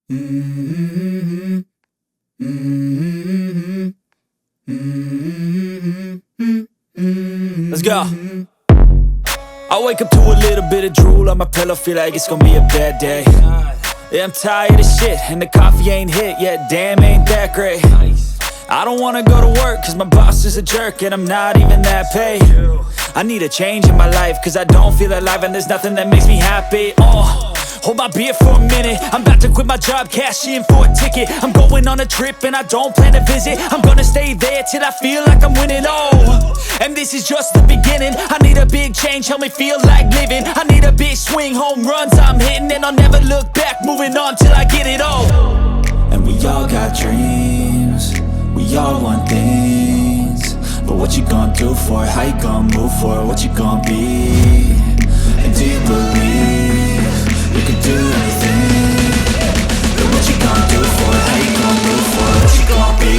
Let's go. I wake up to a little bit of drool on my pillow, feel like it's gonna be a bad day. Yeah, I'm tired of shit, and the coffee ain't hit yet, damn, ain't that great. I don't wanna go to work, cause my boss is a jerk, and I'm not even that paid. I need a change in my life, cause I don't feel alive, and there's nothing that makes me happy. Hold my beer for a minute, I'm about to quit my job, cash in for a ticket. I'm going on a trip and I don't plan to visit. I'm gonna stay there till I feel like I'm winning, and this is just the beginning. I need a big change, help me feel like living. I need a big swing, home runs I'm hitting, and I'll never look back, moving on till I get it all. And we all got dreams, we all want things, but what you gonna do for it? How you gonna move for it? What you gonna be? And do you believe you can do anything? But what you gonna do for it? How you gonna move for it? What you gonna be?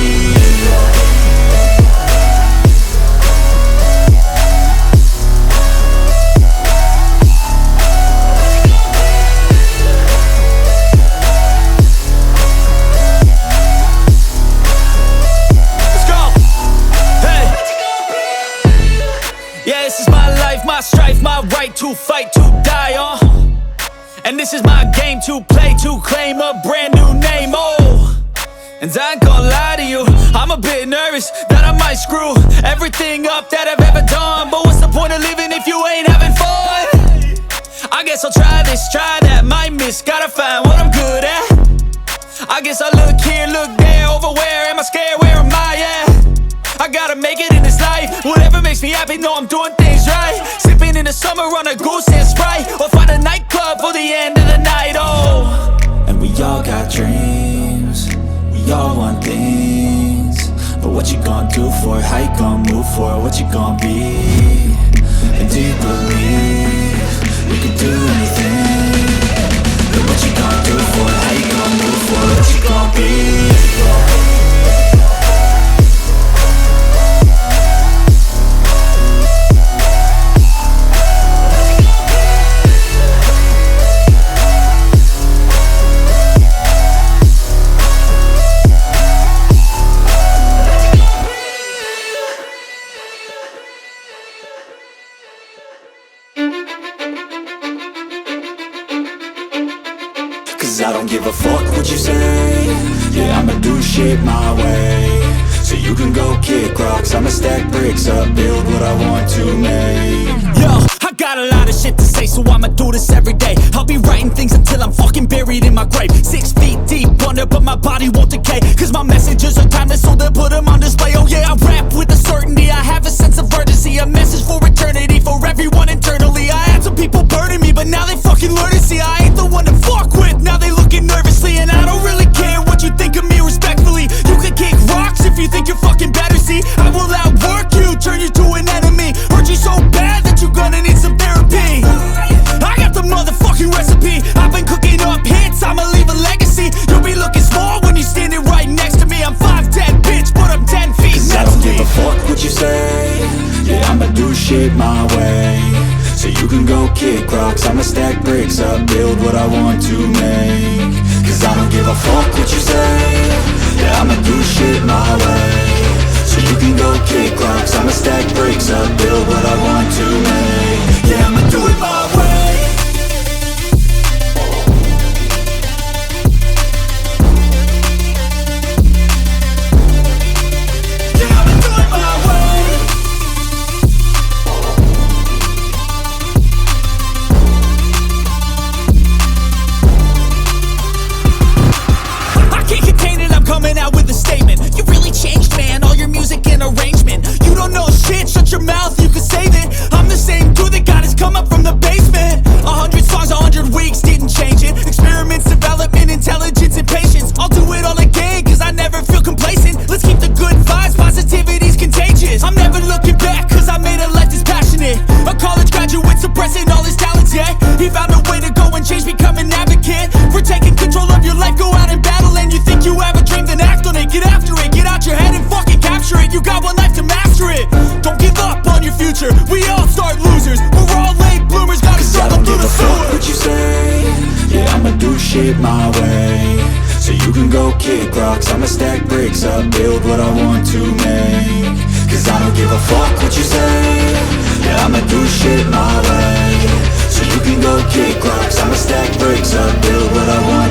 Let's go! Hey! Yeah, this is my life, my strife, my right to fight, to die, and this is my game to play, to claim a brand new name, and I ain't gonna lie to you, I'm a bit nervous that I might screw everything up that I've ever done. But what's the point of living if you ain't having fun? I guess I'll try this, try that, might miss, gotta find what I'm good at. I guess I look here, look there, over where am I scared, where am I at? I gotta make it in this life, whatever makes me happy, know I'm doing things right. Sipping in the summer on a goose and Sprite, or find a nightclub for the end of the night, And we all got dreams, we all want things, but what you gonna do for it? How you gonna move for it? What you gonna be? And do you believe you can do anything? But what you gonna do for it? How you gonna move for it? What you gonna be? I don't give a fuck what you say. Yeah, I'ma do shit my way. So you can go kick rocks, I'ma stack bricks up, build what I want to make. Yo, I got a lot of shit to say, so I'ma do this every day. I'll be writing things until I'm fucking buried in my grave. 6 feet deep under, but my body won't decay, cause my messages are timeless, so they'll put them on display. Oh yeah, I rap with a certainty, I have a sense of urgency, a message for eternity, for everyone internally. I had some people burning me, but now they fucking learn to see I ain't the one to fuck with. Now they looking nervously, and I don't really care what you think of me, respectfully. You can kick rocks if you think you're fucking better, see. I will outwork you, turn you to an enemy. Hurt you so bad that you're gonna need some therapy. I got the motherfucking recipe, I've been cooking up hits, I'ma leave a legacy. You'll be looking small when you're standing right next to me. I'm 5'10", bitch, but I'm 10 feet next to me. I don't give a fuck what you say. Yeah, I'ma do shit my way. So you can go kick rocks, I'ma stack bricks up, build what I want to make. Cause I don't give a fuck what you say. Yeah, I'ma do shit my way. So you can go kick rocks, I'ma stack bricks up, build what I want to make. Yeah, I'ma do it my way. Yeah, I'ma do it my way. I can't contain it, I'm coming out with a statement. You really changed, man, all your music and arrangement. You don't know shit, shut your mouth, you can say this. you can go kick rocks, I'ma stack bricks up, build what I want to make. Cause I don't give a fuck what you say, yeah, I'ma do shit my way. So you can go kick rocks, I'ma stack bricks up, build what I want